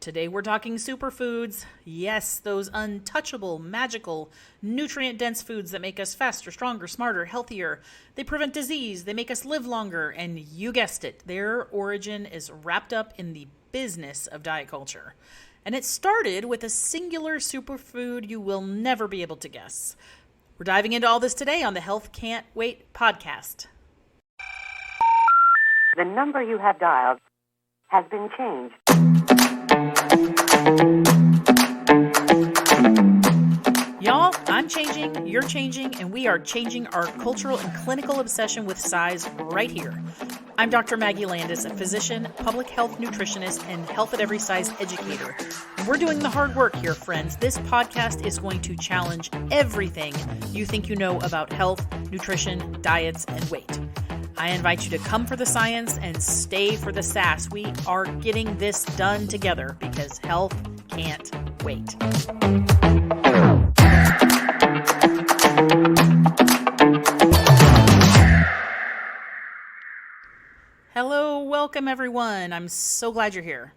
Today we're talking superfoods. Yes, those untouchable, magical, nutrient-dense foods that make us faster, stronger, smarter, healthier. They prevent disease, they make us live longer, and you guessed it, their origin is wrapped up in the business of diet culture. And it started with a singular superfood you will never be able to guess. We're diving into all this today on the Health Can't Wait podcast. The number you have dialed has been changed. Y'all, I'm changing, you're changing, and we are changing our cultural and clinical obsession with size right here. I'm Dr. Maggie Landis, a physician, public health nutritionist, and health at every size educator. And we're doing the hard work here, friends. This podcast is going to challenge everything you think you know about health, nutrition, diets, and weight. I invite you to come for the science and stay for the sass. We are getting this done together because health can't wait. Hello, welcome everyone. I'm so glad you're here.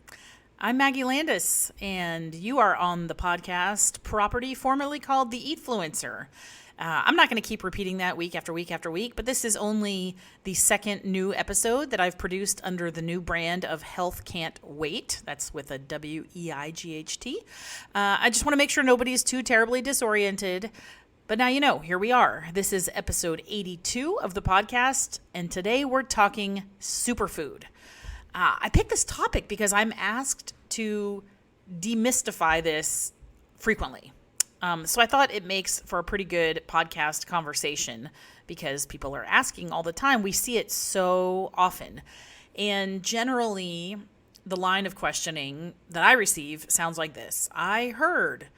I'm Maggie Landis, and you are on the podcast property formerly called The Eatfluencer. I'm not going to keep repeating that week after week after week, but this is only the second new episode that I've produced under the new brand of Health Can't Wait. That's with a W-E-I-G-H-T. I just want to make sure nobody's too terribly disoriented. But now you know, here we are. This is episode 82 of the podcast, and today we're talking superfood. I picked this topic because I'm asked to demystify this frequently. So I thought it makes for a pretty good podcast conversation because people are asking all the time. We see it so often. And generally, the line of questioning that I receive sounds like this. I heard,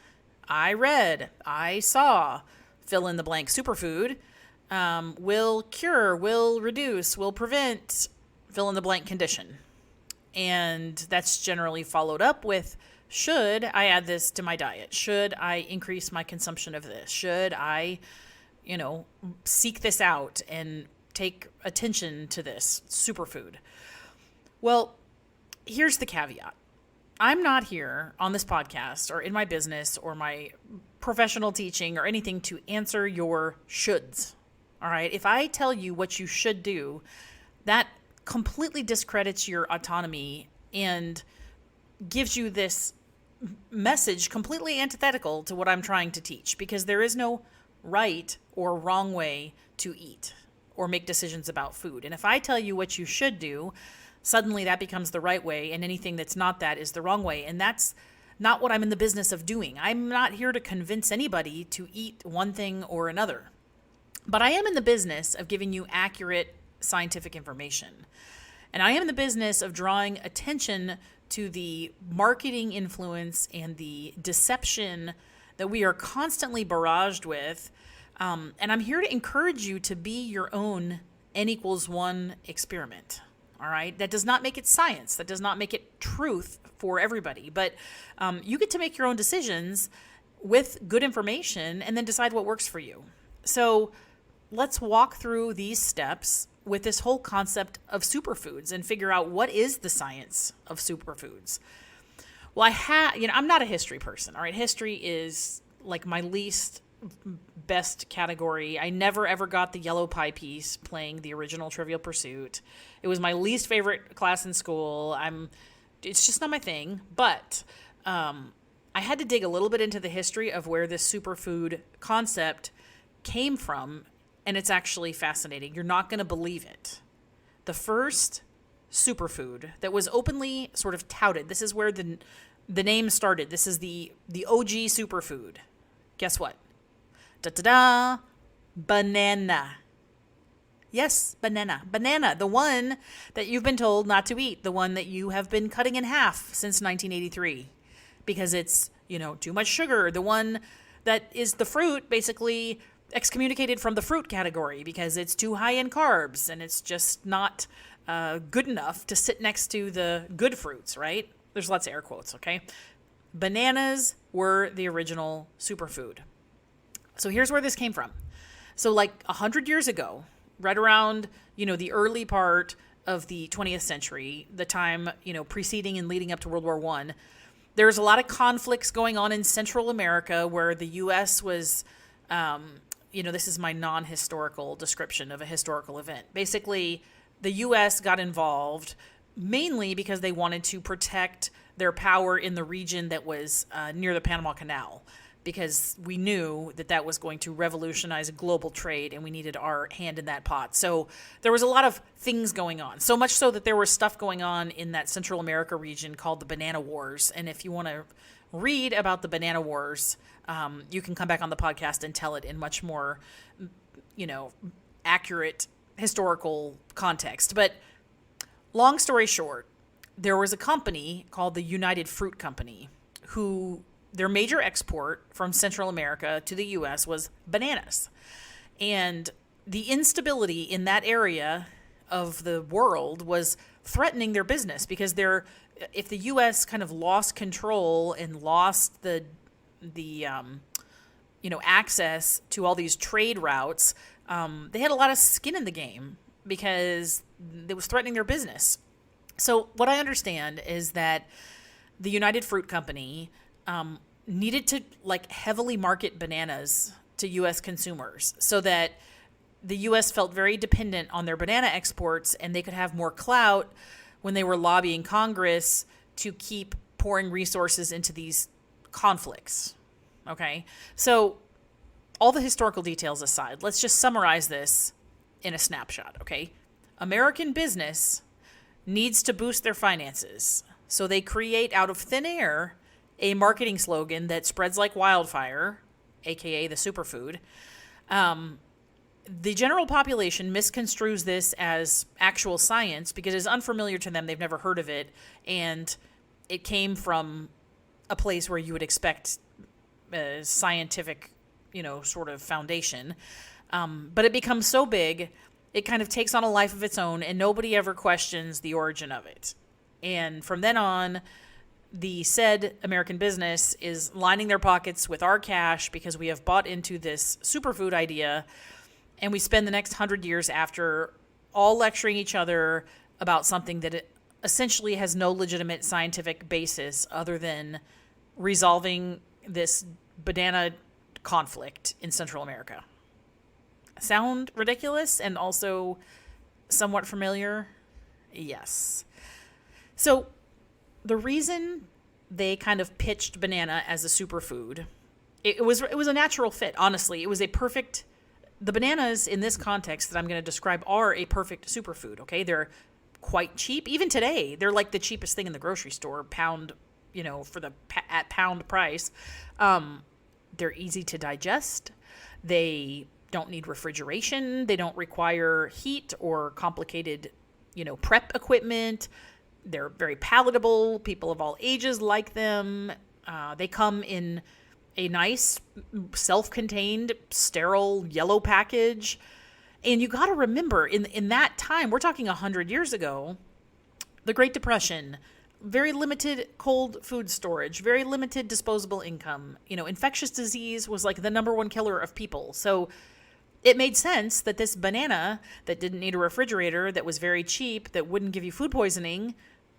I read, I saw, fill in the blank superfood, will cure, will reduce, will prevent, fill in the blank condition. And that's generally followed up with, should I add this to my diet? Should I increase my consumption of this? Should I, seek this out and take attention to this superfood? Well, here's the caveat. I'm not here on this podcast or in my business or my professional teaching or anything to answer your shoulds. All right. If I tell you what you should do, that completely discredits your autonomy and gives you this message completely antithetical to what I'm trying to teach, because there is no right or wrong way to eat or make decisions about food. And if I tell you what you should do, suddenly that becomes the right way, and anything that's not that is the wrong way. And that's not what I'm in the business of doing. I'm not here to convince anybody to eat one thing or another. But I am in the business of giving you accurate scientific information. And I am in the business of drawing attention to the marketing influence and the deception that we are constantly barraged with. And I'm here to encourage you to be your own N=1 experiment. All right. That does not make it science. That does not make it truth for everybody. But you get to make your own decisions with good information and then decide what works for you. So let's walk through these steps with this whole concept of superfoods and figure out what is the science of superfoods. Well, I'm not a history person. All right. History is like my least best category. I never ever got the yellow pie piece playing the original Trivial Pursuit. It was my least favorite class in school. It's just not my thing. But I had to dig a little bit into the history of where this superfood concept came from, and it's actually fascinating. You're not going to believe it. The first superfood that was openly sort of touted. This is where the name started. This is the OG superfood. Guess what? Da-da-da, banana. Yes, banana. Banana, the one that you've been told not to eat, the one that you have been cutting in half since 1983 because it's, too much sugar, the one that is the fruit basically excommunicated from the fruit category because it's too high in carbs and it's just not good enough to sit next to the good fruits, right? There's lots of air quotes, okay? Bananas were the original superfood. So here's where this came from. So like 100 years ago, right around, the early part of the 20th century, the time, preceding and leading up to World War I, There's a lot of conflicts going on in Central America where the U.S. was, this is my non-historical description of a historical event. Basically, the U.S. got involved mainly because they wanted to protect their power in the region that was near the Panama Canal, because we knew that that was going to revolutionize global trade and we needed our hand in that pot. So there was a lot of things going on, so much so that there was stuff going on in that Central America region called the Banana Wars. And if you want to read about the Banana Wars, you can come back on the podcast and tell it in much more, accurate historical context. But long story short, there was a company called the United Fruit Company who their major export from Central America to the U.S. was bananas. And the instability in that area of the world was threatening their business, because if the U.S. kind of lost control and lost the access to all these trade routes, they had a lot of skin in the game because it was threatening their business. So what I understand is that the United Fruit Company needed to heavily market bananas to U.S. consumers so that the U.S. felt very dependent on their banana exports, and they could have more clout when they were lobbying Congress to keep pouring resources into these conflicts. Okay, so all the historical details aside, let's just summarize this in a snapshot. Okay, American business needs to boost their finances, so they create out of thin air a marketing slogan that spreads like wildfire, aka the superfood. The general population misconstrues this as actual science because it's unfamiliar to them. They've never heard of it, and it came from a place where you would expect a scientific, sort of foundation. But it becomes so big, it kind of takes on a life of its own, and nobody ever questions the origin of it. And from then on, the said American business is lining their pockets with our cash because we have bought into this superfood idea, and we spend the next 100 years after all lecturing each other about something that it essentially has no legitimate scientific basis other than resolving this banana conflict in Central America. Sound ridiculous and also somewhat familiar? Yes. So the reason they kind of pitched banana as a superfood, it was a natural fit, honestly. It was the bananas in this context that I'm going to describe are a perfect superfood, okay? They're quite cheap. Even today, they're like the cheapest thing in the grocery store, pound, at pound price. They're easy to digest. They don't need refrigeration. They don't require heat or complicated, prep equipment. They're very palatable. People of all ages like them. They come in a nice, self-contained, sterile yellow package. And you got to remember, in that time, we're talking 100 years ago, the Great Depression, very limited cold food storage, very limited disposable income. Infectious disease was like the number one killer of people. So it made sense that this banana that didn't need a refrigerator, that was very cheap, that wouldn't give you food poisoning,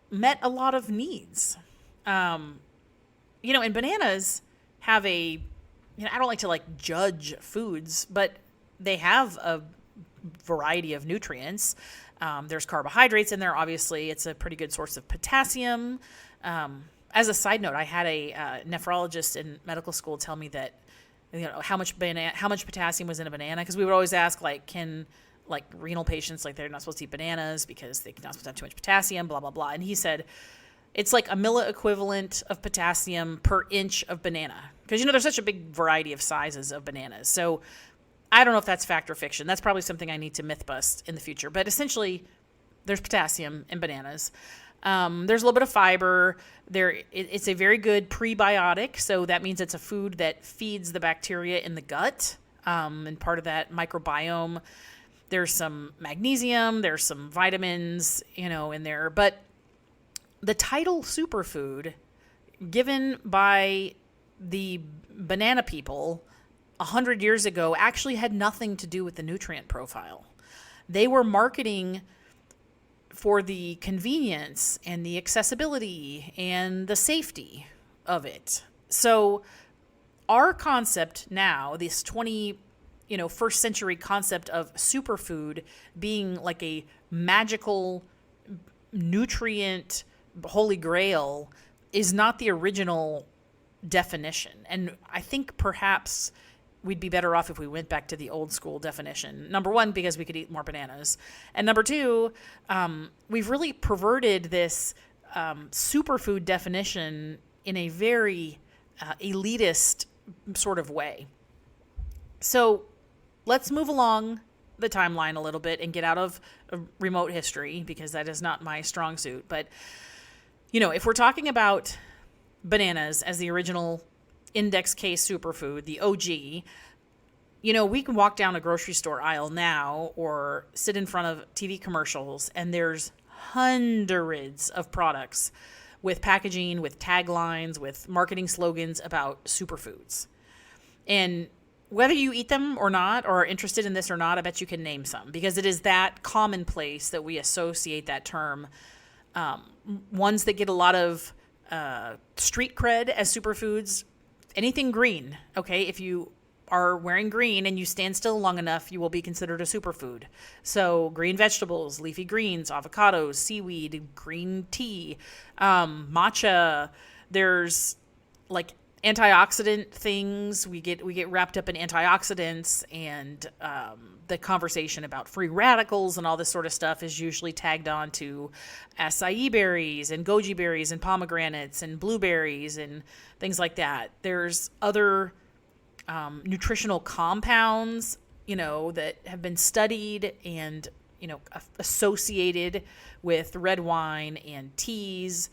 met a lot of needs. And bananas have I don't like to judge foods, but they have a variety of nutrients. There's carbohydrates in there. Obviously, it's a pretty good source of potassium. As a side note, I had a nephrologist in medical school tell me that how much potassium was in a banana, because we would always ask can renal patients, they're not supposed to eat bananas because they're not supposed to have too much potassium, blah blah blah. And he said it's like a milli equivalent of potassium per inch of banana, because there's such a big variety of sizes of bananas. So I don't know if that's fact or fiction. That's probably something I need to myth bust in the future. But essentially, there's potassium in bananas. There's a little bit of fiber. It's a very good prebiotic, so that means it's a food that feeds the bacteria in the gut, and part of that microbiome. There's some magnesium. There's some vitamins, in there. But the title superfood, given by the banana people 100 years ago, actually had nothing to do with the nutrient profile. They were marketing for the convenience and the accessibility and the safety. of it. So our concept now, this first century concept of superfood being like a magical nutrient holy grail, is not the original definition. And I think perhaps we'd be better off if we went back to the old school definition. Number one, because we could eat more bananas. And number two, we've really perverted this superfood definition in a very elitist sort of way. So let's move along the timeline a little bit and get out of remote history, because that is not my strong suit. But, if we're talking about bananas as the original index case superfood, the OG, we can walk down a grocery store aisle now or sit in front of TV commercials, and there's hundreds of products with packaging, with taglines, with marketing slogans about superfoods. And whether you eat them or not, or are interested in this or not, I bet you can name some, because it is that commonplace that we associate that term. Ones that get a lot of street cred as superfoods, anything green. Okay, if you are wearing green and you stand still long enough, you will be considered a superfood. So green vegetables, leafy greens, avocados, seaweed, green tea, matcha. There's like antioxidant things. We get wrapped up in antioxidants, and the conversation about free radicals and all this sort of stuff is usually tagged on to acai berries and goji berries and pomegranates and blueberries and things like that. There's other nutritional compounds, that have been studied and, associated with red wine and teas.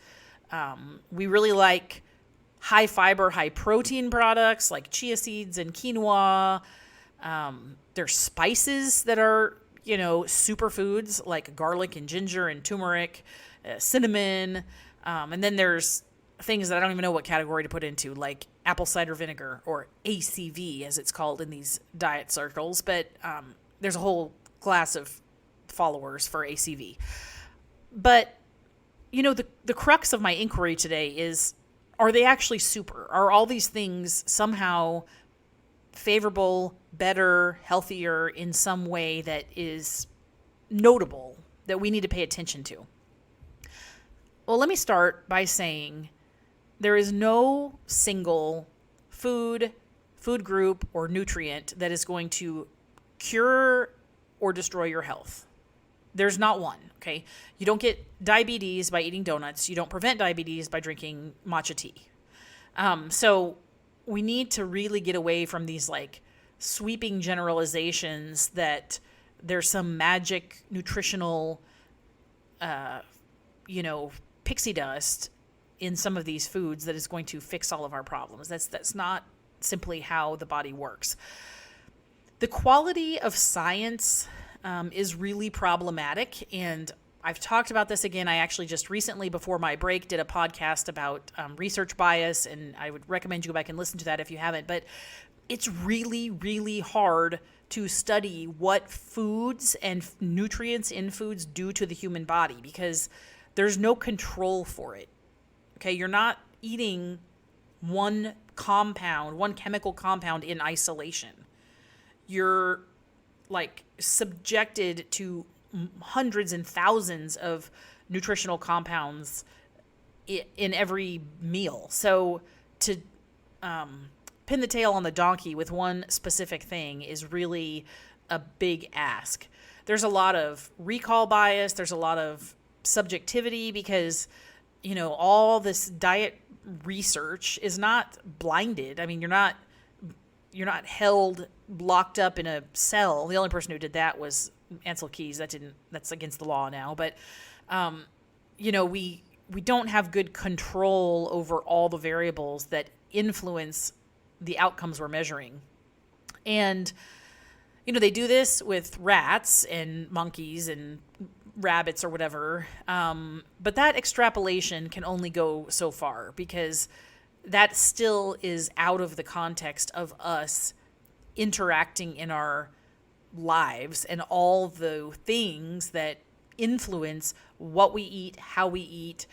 We really like high fiber, high protein products like chia seeds and quinoa. There's spices that are, superfoods like garlic and ginger and turmeric, cinnamon. And then there's things that I don't even know what category to put into, like apple cider vinegar, or ACV as it's called in these diet circles. But there's a whole class of followers for ACV. But, the crux of my inquiry today is, are they actually super? Are all these things somehow favorable, better, healthier in some way that is notable, that we need to pay attention to? Well, let me start by saying there is no single food group, or nutrient that is going to cure or destroy your health. There's not one, okay? You don't get diabetes by eating donuts. You don't prevent diabetes by drinking matcha tea. So we need to really get away from these like sweeping generalizations that there's some magic nutritional, pixie dust in some of these foods that is going to fix all of our problems. That's not simply how the body works. The quality of science is really problematic, and I've talked about this again. I actually just recently, before my break, did a podcast about research bias, and I would recommend you go back and listen to that if you haven't. But it's really, really hard to study what foods and nutrients in foods do to the human body, because there's no control for it. Okay, you're not eating one chemical compound in isolation. You're like subjected to hundreds and thousands of nutritional compounds in every meal. So to pin the tail on the donkey with one specific thing is really a big ask. There's a lot of recall bias. There's a lot of subjectivity, because all this diet research is not blinded. I mean, you're not held locked up in a cell. The only person who did that was Ansel Keys. That's against the law now. But we don't have good control over all the variables that influence the outcomes we're measuring. And they do this with rats and monkeys and rabbits or whatever. But that extrapolation can only go so far, because that still is out of the context of us interacting in our lives and all the things that influence what we eat, how we eat,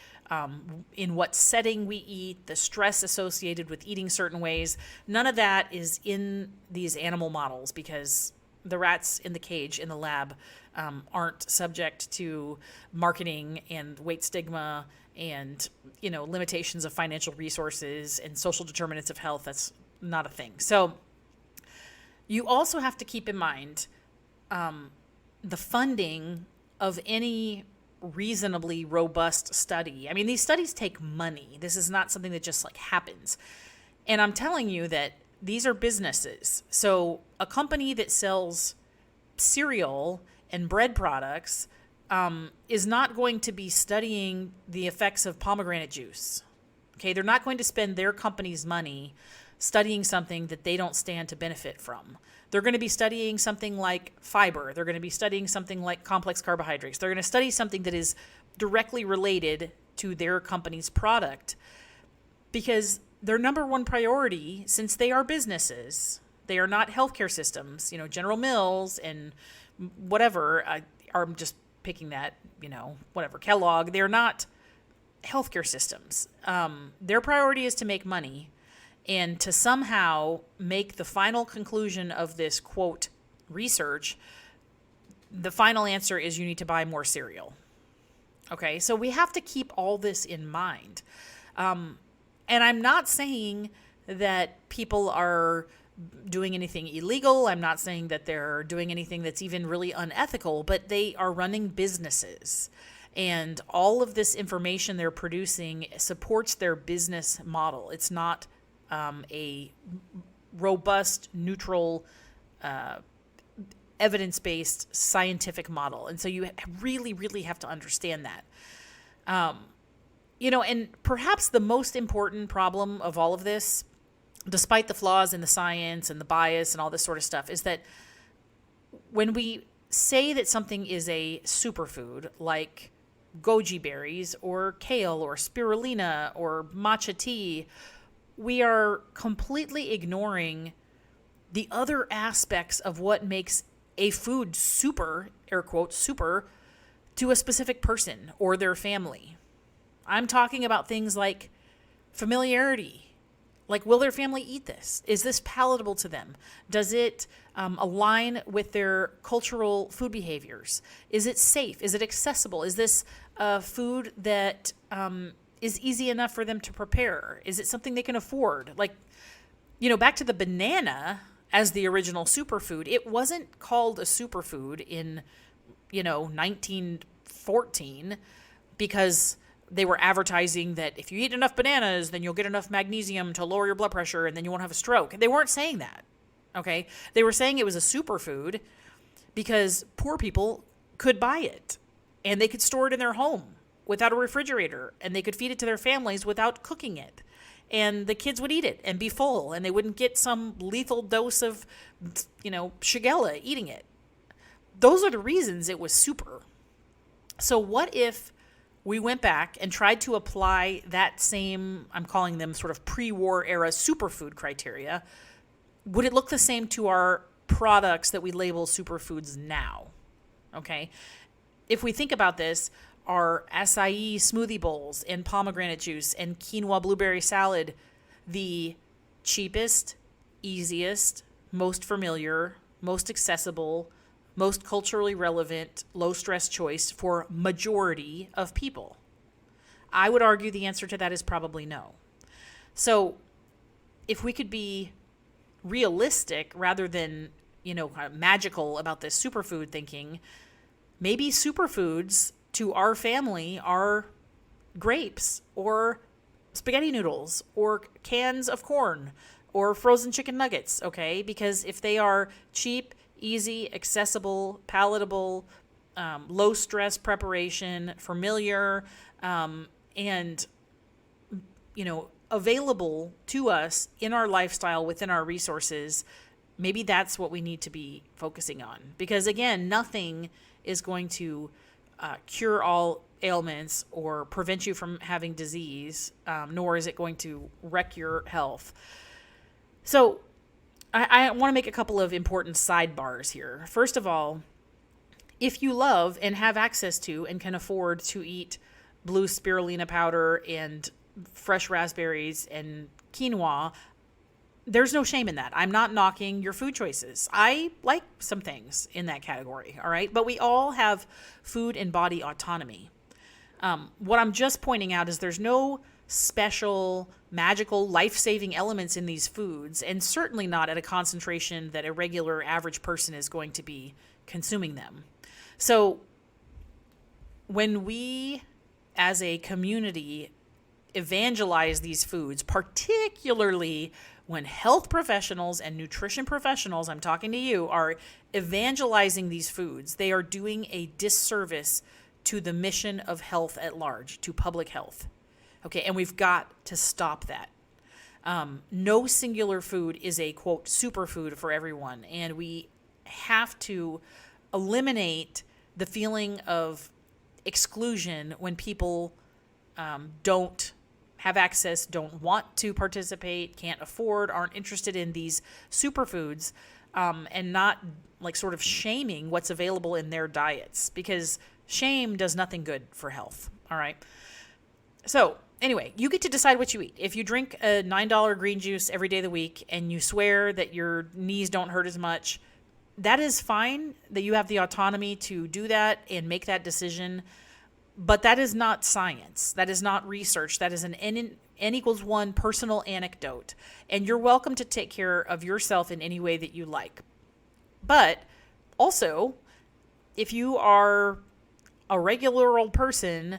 in what setting we eat, the stress associated with eating certain ways. None of that is in these animal models because the rats in the cage in the lab aren't subject to marketing and weight stigma and, limitations of financial resources and social determinants of health. That's not a thing. So you also have to keep in mind the funding of any reasonably robust study. I mean, these studies take money. This is not something that just happens. And I'm telling you that these are businesses. So a company that sells cereal and bread products is not going to be studying the effects of pomegranate juice. Okay, they're not going to spend their company's money studying something that they don't stand to benefit from. They're going to be studying something like fiber. They're going to be studying something like complex carbohydrates. They're going to study something that is directly related to their company's product because their number one priority, since they are businesses, they are not healthcare systems, General Mills and whatever, I'm just picking that, whatever, Kellogg, they're not healthcare systems. Their priority is to make money and to somehow make the final conclusion of this, quote, research, the final answer is you need to buy more cereal. Okay, so we have to keep all this in mind. And I'm not saying that people are doing anything illegal. I'm not saying that they're doing anything that's even really unethical, but they are running businesses. And all of this information they're producing supports their business model. It's not a robust, neutral, evidence-based scientific model. And so you really, really have to understand that. And perhaps the most important problem of all of this, despite the flaws in the science and the bias and all this sort of stuff, is that when we say that something is a superfood, like goji berries or kale or spirulina or matcha tea, we are completely ignoring the other aspects of what makes a food super, air quote, super, to a specific person or their family. I'm talking about things like familiarity. Like, will their family eat this? Is this palatable to them? Does it align with their cultural food behaviors? Is it safe? Is it accessible? Is this food that is easy enough for them to prepare? Is it something they can afford? Back to the banana as the original superfood. It wasn't called a superfood in, 1914 because they were advertising that if you eat enough bananas, then you'll get enough magnesium to lower your blood pressure and then you won't have a stroke. They weren't saying that, okay? They were saying it was a superfood because poor people could buy it and they could store it in their home without a refrigerator and they could feed it to their families without cooking it. And the kids would eat it and be full and they wouldn't get some lethal dose of, Shigella eating it. Those are the reasons it was super. So what if we went back and tried to apply that same, I'm calling them sort of pre-war era superfood criteria? Would it look the same to our products that we label superfoods now? Okay. If we think about this, our acai smoothie bowls and pomegranate juice and quinoa blueberry salad, the cheapest, easiest, most familiar, most accessible, most culturally relevant, low-stress choice for majority of people? I would argue the answer to that is probably no. So if we could be realistic rather than, kind of magical about this superfood thinking, maybe superfoods to our family are grapes or spaghetti noodles or cans of corn or frozen chicken nuggets, okay? Because if they are cheap, easy, accessible, palatable, low stress preparation, familiar, and available to us in our lifestyle within our resources, maybe that's what we need to be focusing on. Because again, nothing is going to cure all ailments or prevent you from having disease, nor is it going to wreck your health. So I want to make a couple of important sidebars here. First of all, if you love and have access to and can afford to eat blue spirulina powder and fresh raspberries and quinoa, there's no shame in that. I'm not knocking your food choices. I like some things in that category, all right? But we all have food and body autonomy. What I'm just pointing out is there's no special, magical, life-saving elements in these foods, and certainly not at a concentration that a regular average person is going to be consuming them. So when we, as a community, evangelize these foods, particularly when health professionals and nutrition professionals, I'm talking to you, are evangelizing these foods, they are doing a disservice to the mission of health at large, to public health. Okay, and we've got to stop that. No singular food is a, quote, superfood for everyone, and we have to eliminate the feeling of exclusion when people don't have access, don't want to participate, can't afford, aren't interested in these superfoods, and not like sort of shaming what's available in their diets, because shame does nothing good for health. All right. So anyway, you get to decide what you eat. If you drink a $9 green juice every day of the week and you swear that your knees don't hurt as much, that is fine, that you have the autonomy to do that and make that decision. But that is not science. That is not research. That is an N=1 personal anecdote. And you're welcome to take care of yourself in any way that you like. But also, if you are a regular old person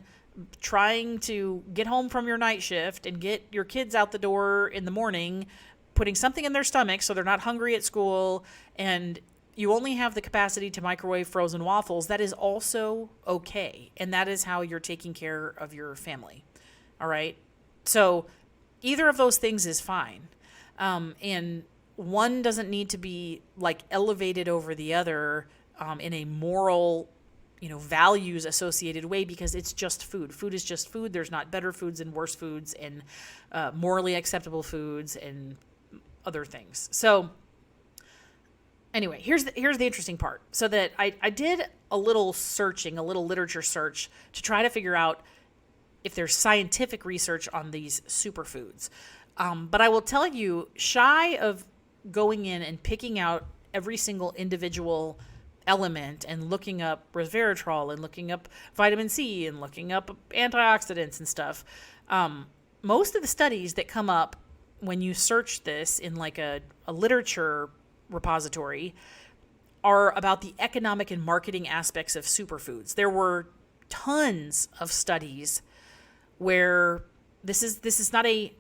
trying to get home from your night shift and get your kids out the door in the morning, putting something in their stomach so they're not hungry at school, and you only have the capacity to microwave frozen waffles, that is also okay. And that is how you're taking care of your family. All right? So either of those things is fine. And one doesn't need to be like elevated over the other in a moral, values associated way, because it's just food. Food is just food. There's not better foods and worse foods and morally acceptable foods and other things. So anyway, here's the interesting part. So that I did a little searching, a little literature search to try to figure out if there's scientific research on these superfoods. But I will tell you, shy of going in and picking out every single individual element and looking up resveratrol and looking up vitamin C and looking up antioxidants and stuff, most of the studies that come up when you search this in like a literature repository are about the economic and marketing aspects of superfoods. There were tons of studies where this is not a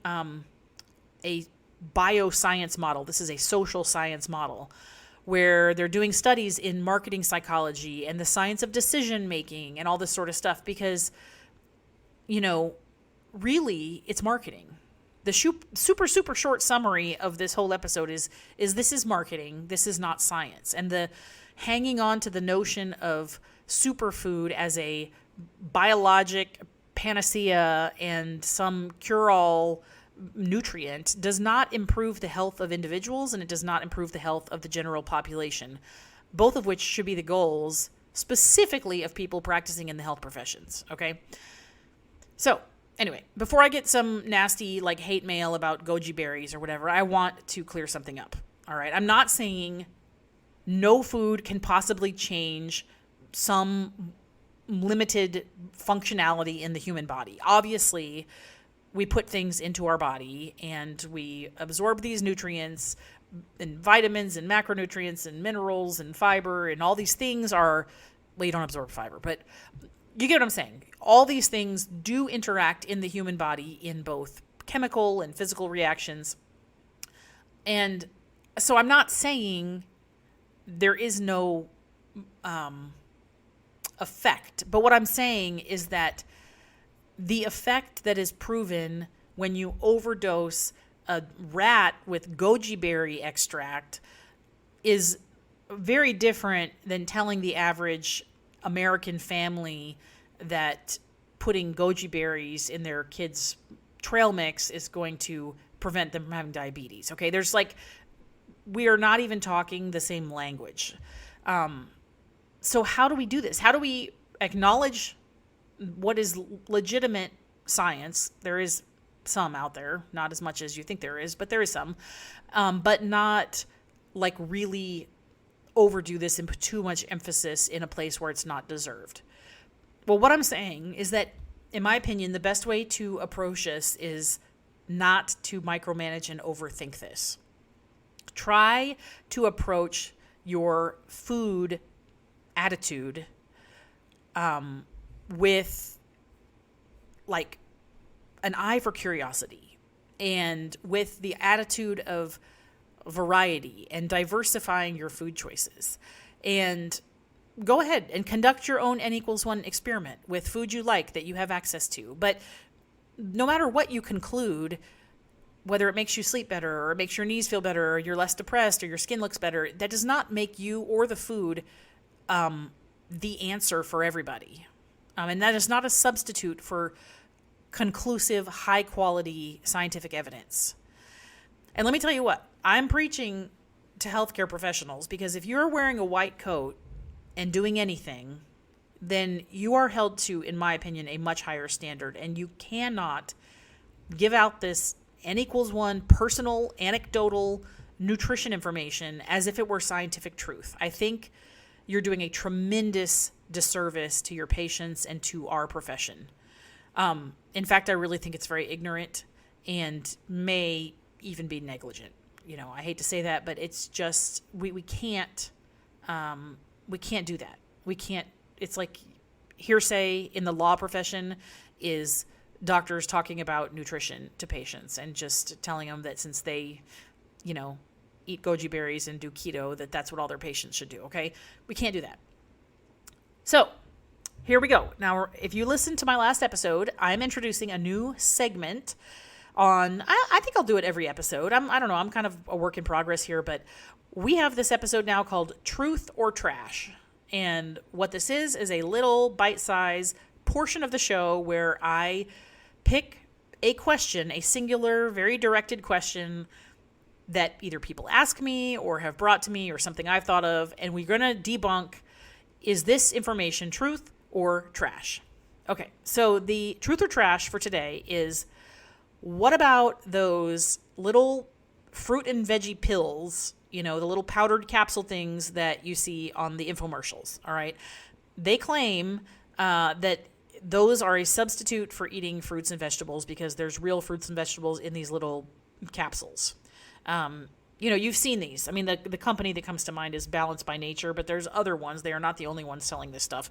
bioscience model. This is a social science model where they're doing studies in marketing psychology and the science of decision making and all this sort of stuff, because really it's marketing. The super short summary of this whole episode is this is marketing. This is not science. And the hanging on to the notion of superfood as a biologic panacea and some cure-all nutrient does not improve the health of individuals, and it does not improve the health of the general population, both of which should be the goals specifically of people practicing in the health professions. Okay. So anyway, before I get some nasty hate mail about goji berries or whatever, I want to clear something up. All right. I'm not saying no food can possibly change some limited functionality in the human body. Obviously, we put things into our body and we absorb these nutrients and vitamins and macronutrients and minerals and fiber, and all these things are, well, you don't absorb fiber, but you get what I'm saying. All these things do interact in the human body in both chemical and physical reactions. And so I'm not saying there is no effect, but what I'm saying is that the effect that is proven when you overdose a rat with goji berry extract is very different than telling the average American family that putting goji berries in their kids' trail mix is going to prevent them from having diabetes. Okay, we are not even talking the same language. So how do we do this? How do we acknowledge what is legitimate science. There is some out there, not as much as you think there is, but there is some, but not like really overdo this and put too much emphasis in a place where it's not deserved. Well, what I'm saying is that, in my opinion, the best way to approach this is not to micromanage and overthink this. Try to approach your food attitude with like an eye for curiosity and with the attitude of variety and diversifying your food choices. And go ahead and conduct your own N=1 experiment with food you like that you have access to. But no matter what you conclude, whether it makes you sleep better or it makes your knees feel better or you're less depressed or your skin looks better, that does not make you or the food the answer for everybody. And that is not a substitute for conclusive, high-quality scientific evidence. And let me tell you what, I'm preaching to healthcare professionals, because if you're wearing a white coat and doing anything, then you are held to, in my opinion, a much higher standard. And you cannot give out this N=1 personal, anecdotal nutrition information as if it were scientific truth. I think you're doing a tremendous disservice to your patients and to our profession. In fact, I really think it's very ignorant and may even be negligent. You know, I hate to say that, but it's just, we can't do that. We can't, it's like hearsay in the law profession is doctors talking about nutrition to patients and just telling them that since they, you know, eat goji berries and do keto, that's what all their patients should do. Okay. We can't do that. So here we go. Now, if you listen to my last episode, I'm introducing a new segment on, I think I'll do it every episode. I don't know. I'm kind of a work in progress here, but we have this episode now called Truth or Trash. And what this is a little bite-sized portion of the show where I pick a question, a singular, very directed question that either people ask me or have brought to me or something I've thought of, and we're going to debunk, is this information truth or trash? Okay, so the truth or trash for today is, what about those little fruit and veggie pills, you know, the little powdered capsule things that you see on the infomercials, all right? They claim that those are a substitute for eating fruits and vegetables because there's real fruits and vegetables in these little capsules. You know, you've seen these. I mean, the company that comes to mind is Balanced by Nature, but there's other ones. They are not the only ones selling this stuff.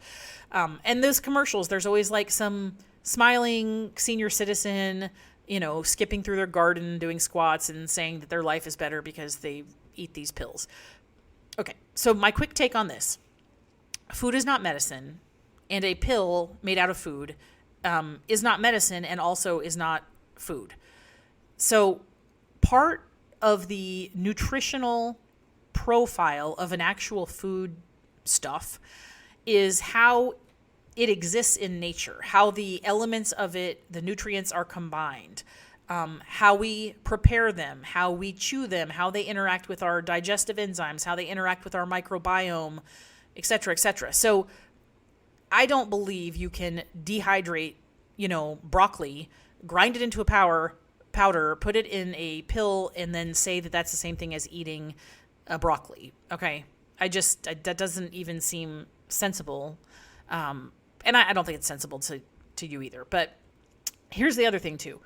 And those commercials, there's always like some smiling senior citizen, you know, skipping through their garden, doing squats and saying that their life is better because they eat these pills. Okay, so my quick take on this. Food is not medicine, and a pill made out of food is not medicine and also is not food. So part of the nutritional profile of an actual food stuff is how it exists in nature, how the elements of it, the nutrients are combined, how we prepare them, how we chew them, how they interact with our digestive enzymes, how they interact with our microbiome, et cetera, et cetera. So I don't believe you can dehydrate, you know, broccoli, grind it into a powder, put it in a pill, and then say that that's the same thing as eating a broccoli. Okay. That doesn't even seem sensible. And I don't think it's sensible to you either. But here's the other thing too.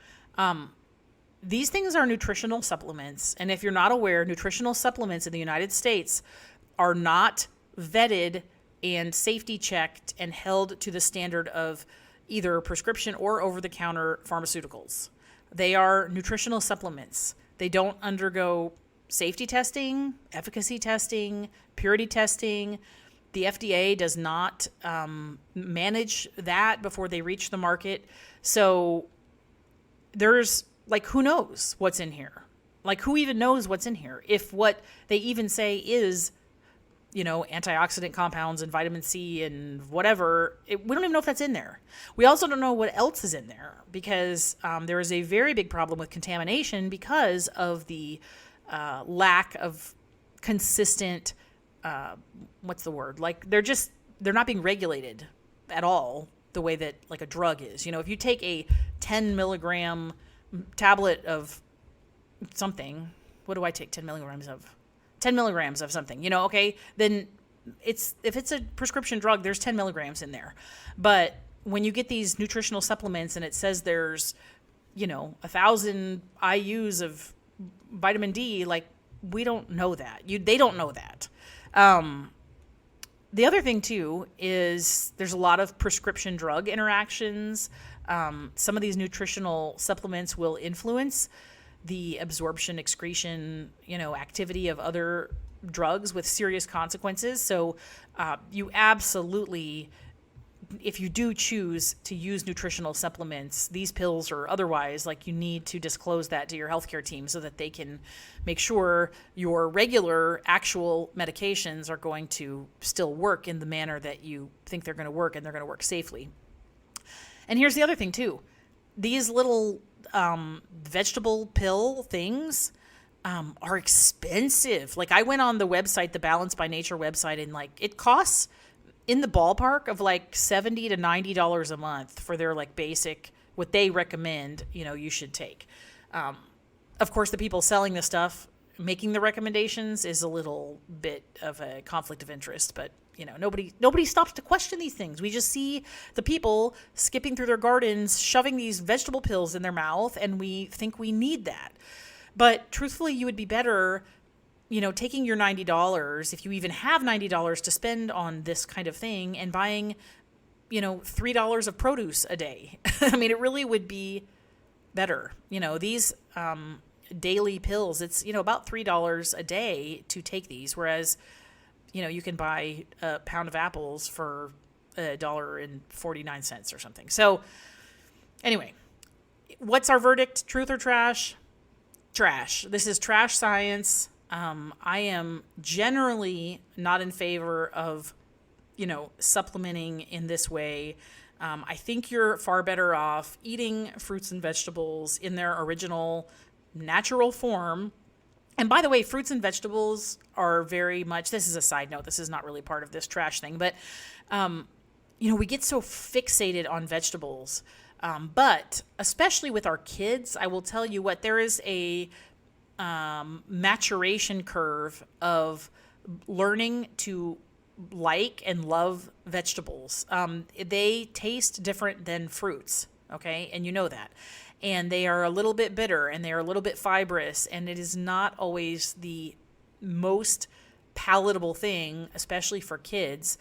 These things are nutritional supplements. And if you're not aware, nutritional supplements in the United States are not vetted and safety checked and held to the standard of either prescription or over-the-counter pharmaceuticals. They are nutritional supplements. They don't undergo safety testing, efficacy testing, purity testing. The FDA does not manage that before they reach the market. So there's like, who knows what's in here? Like, who even knows what's in here? If what they even say is, you know, antioxidant compounds and vitamin C and whatever, we don't even know if that's in there. We also don't know what else is in there because there is a very big problem with contamination because of the lack of consistent, what's the word? Like they're not being regulated at all. the way that like a drug is. If you take a 10 milligram tablet of something, what do I take 10 milligrams of? 10 milligrams of something, okay, then if it's a prescription drug, there's 10 milligrams in there. But when you get these nutritional supplements and it says there's, 1,000 IUs of vitamin D, like, we don't know that. They don't know that. The other thing too is there's a lot of prescription drug interactions. Some of these nutritional supplements will influence the absorption, excretion, activity of other drugs with serious consequences. So you absolutely, if you do choose to use nutritional supplements, these pills or otherwise, like, you need to disclose that to your healthcare team so that they can make sure your regular actual medications are going to still work in the manner that you think they're going to work, and they're going to work safely. And here's the other thing too. These little vegetable pill things are expensive. Like, I went on the website, the Balance by Nature website, and like, it costs in the ballpark of like $70 to $90 a month for their like basic, what they recommend, you should take. Of course, the people selling the stuff, making the recommendations, is a little bit of a conflict of interest, but nobody stops to question these things. We just see the people skipping through their gardens, shoving these vegetable pills in their mouth, and we think we need that. But truthfully, you would be better, taking your $90, if you even have $90 to spend on this kind of thing, and buying, $3 of produce a day. I mean, it really would be better. These daily pills, it's, about $3 a day to take these, whereas you can buy a pound of apples for $1.49 or something. So anyway, what's our verdict? Truth or trash? Trash. This is trash science. I am generally not in favor of, supplementing in this way. I think you're far better off eating fruits and vegetables in their original natural form. And by the way, fruits and vegetables are very much, this is a side note, this is not really part of this trash thing, but, we get so fixated on vegetables. But especially with our kids, I will tell you what, there is a maturation curve of learning to like and love vegetables. They taste different than fruits, okay? And you know that. And they are a little bit bitter, and they are a little bit fibrous, and it is not always the most palatable thing, especially for kids.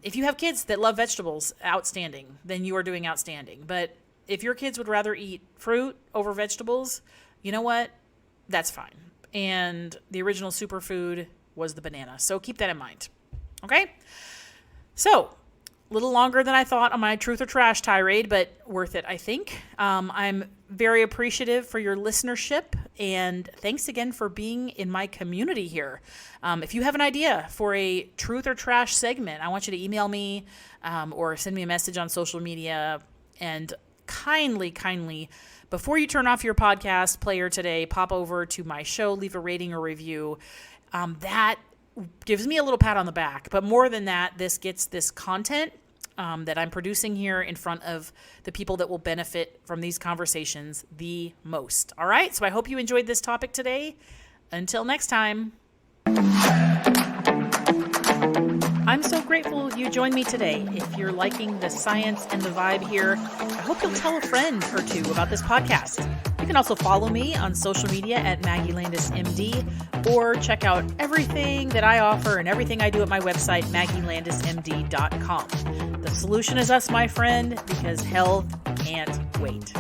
If you have kids that love vegetables, outstanding, then you are doing outstanding. But if your kids would rather eat fruit over vegetables, you know what? That's fine. And the original superfood was the banana. So keep that in mind. Okay? So, a little longer than I thought on my truth or trash tirade, but worth it, I think. I'm very appreciative for your listenership, and thanks again for being in my community here. If you have an idea for a truth or trash segment, I want you to email me or send me a message on social media, and kindly, before you turn off your podcast player today, pop over to my show, leave a rating or review. That gives me a little pat on the back. But more than that, this gets this content that I'm producing here in front of the people that will benefit from these conversations the most. All right? So I hope you enjoyed this topic today. Until next time. I'm so grateful you joined me today. If you're liking the science and the vibe here, I hope you'll tell a friend or two about this podcast. You can also follow me on social media at Maggie Landis MD, or check out everything that I offer and everything I do at my website, MaggieLandisMD.com. The solution is us, my friend, because health can't wait.